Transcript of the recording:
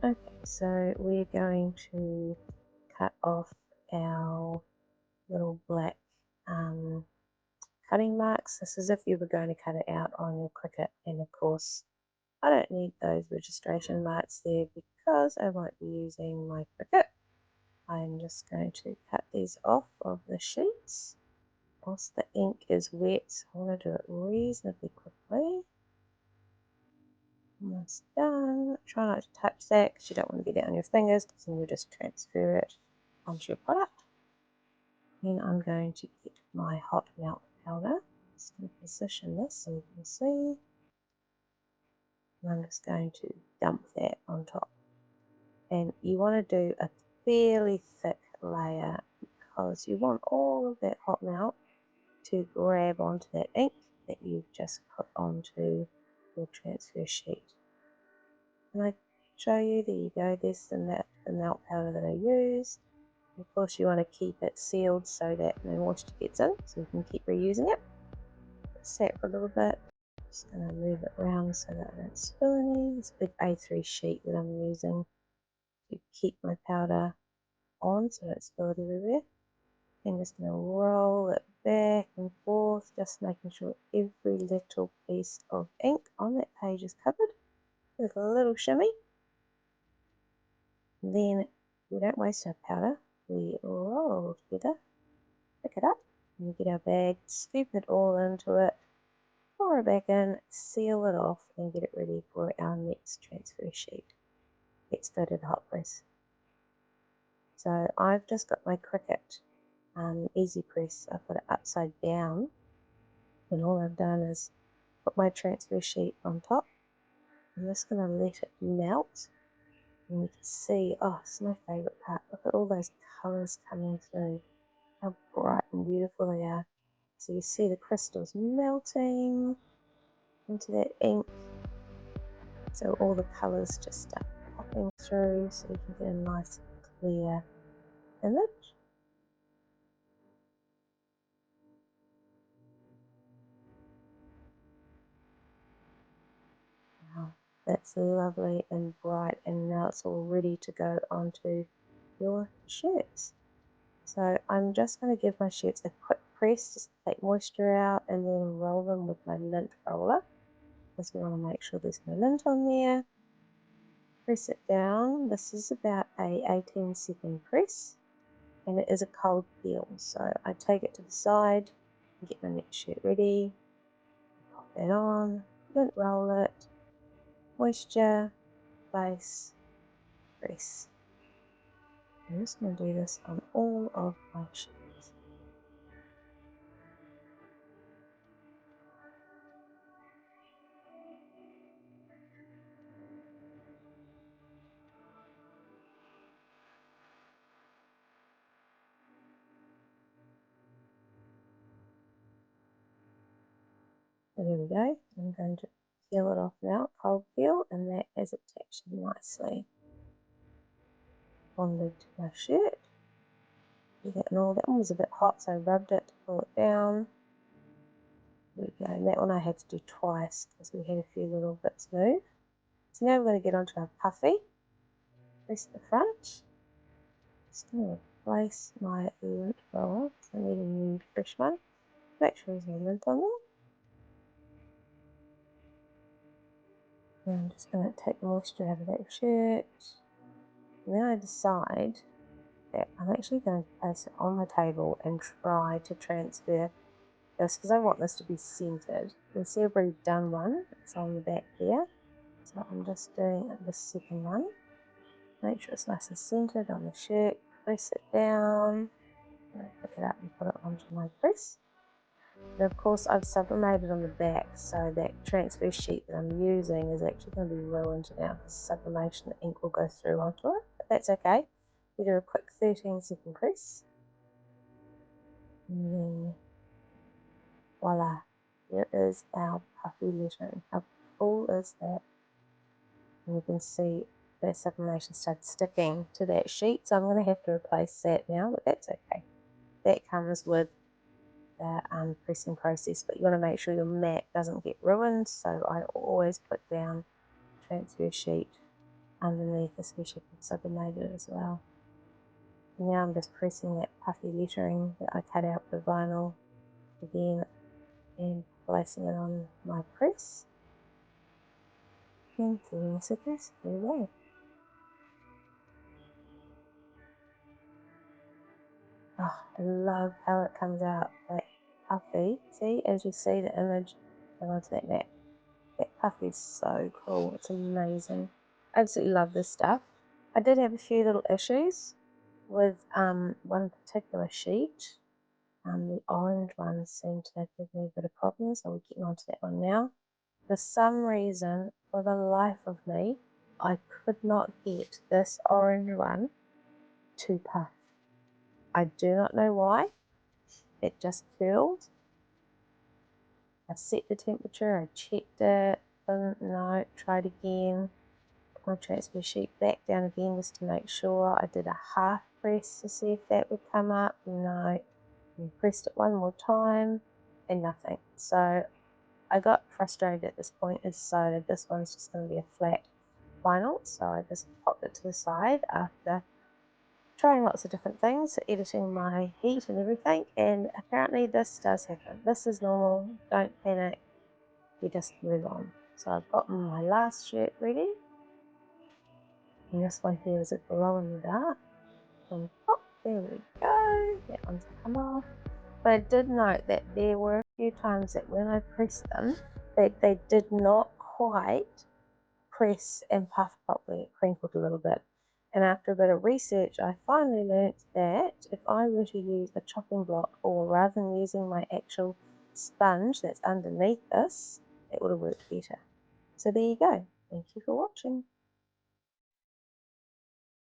Okay, so we're going to cut off our little black cutting marks. This is if you were going to cut it out on your Cricut, and of course I don't need those registration marks there because I won't be using my Cricut. I'm just going to cut these off of the sheets whilst the ink is wet, so I want to do it reasonably quickly. Almost done. Try not to touch that because you don't want to get it on your fingers, because then you just transfer it onto your product. Then I'm going to get my hot melt powder. Just going to position this so you can see. And I'm just going to dump that on top. And you want to do a fairly thick layer because you want all of that hot melt to grab onto that ink that you've just put onto your transfer sheet. And I show you, there you go, there's the melt powder that I used. Of course you want to keep it sealed so that no moisture gets in, so you can keep reusing it. Set for a little bit. Just going to move it around so that I don't spill any. It's a big A3 sheet that I'm using to keep my powder on so I don't spill it everywhere. I'm just going to roll it back and forth, just making sure every little piece of ink on that page is covered with a little shimmy. And then we don't waste our powder, we roll it together, pick it up, and we get our bag, scoop it all into it, pour it back in, seal it off, and get it ready for our next transfer sheet. Let's go to the hot press. So I've just got my Cricut Easy Press. I've got it upside down, and all I've done is put my transfer sheet on top. I'm just going to let it melt, and you can see, oh, it's my favourite part. Look at all those colours coming through, how bright and beautiful they are. So you see the crystals melting into that ink, so all the colours just start popping through, so you can get a nice clear image. Wow, that's lovely and bright, and now it's all ready to go onto your shirts. So I'm just going to give my shirts a quick press just to take moisture out, and then roll them with my lint roller, because we want to make sure there's no lint on there. Press it down. This is about a 18-second press, and it is a cold peel, so I take it to the side and get my next shirt ready. Pop that on, lint roll it, moisture, base, press. I'm just going to do this on all of my shirts. So there we go. I'm going to peel it off now, cold peel, and that has attached nicely bonded to my shirt. And all that one was a bit hot, so I rubbed it to pull it down. There we go. And that one I had to do twice because we had a few little bits move. So now we're going to get onto our puffy. Press the front. Just going to place my lint roller. I need a new fresh one. Make sure there's no lint on there. And I'm just going to take the moisture out of that shirt. And then I decide that I'm actually going to place it on the table and try to transfer this, because I want this to be centered. You can see I've already done one. It's on the back here. So I'm just doing the second one. Make sure it's nice and centered on the shirt. Press it down. Pick it up and put it onto my press. And of course I've sublimated on the back, so that transfer sheet that I'm using is actually going to be ruined now because sublimation, the ink will go through onto it, but that's okay. We do a quick 13-second press, and then voila, there is our puffy lettering. How cool is that? And you can see that sublimation started sticking to that sheet, so I'm going to have to replace that now, but that's okay. That comes with the pressing process, but you want to make sure your mat doesn't get ruined, so I always put down transfer sheet underneath, especially with sublimated as well. And now I'm just pressing that puffy lettering that I cut out the vinyl again and placing it on my press and doing successfully there. Oh, I love how it comes out, that puffy. See, as you see the image onto that map, that puffy's so cool. It's amazing. I absolutely love this stuff. I did have a few little issues with one particular sheet. The orange one seemed to give me a bit of problems, so we're getting onto that one now. For some reason, for the life of me, I could not get this orange one to puff. I do not know why. It just curled. I set the temperature, I checked it, no, tried again. My transfer sheet back down again just to make sure. I did a half press to see if that would come up. No. And pressed it one more time and nothing. So I got frustrated at this point and decided this one's just going to be a flat vinyl. So I just popped it to the side after trying lots of different things, editing my heat and everything, and apparently this does happen. This is normal, don't panic, you just move on. So I've got my last shirt ready, and this one here is a glow in the dark, and pop, there we go, that one's come off. But I did note that there were a few times that when I pressed them, they did not quite press and puff properly. It crinkled a little bit. And after a bit of research, I finally learnt that if I were to use a chopping block, or rather than using my actual sponge that's underneath this, it would have worked better. So there you go. Thank you for watching.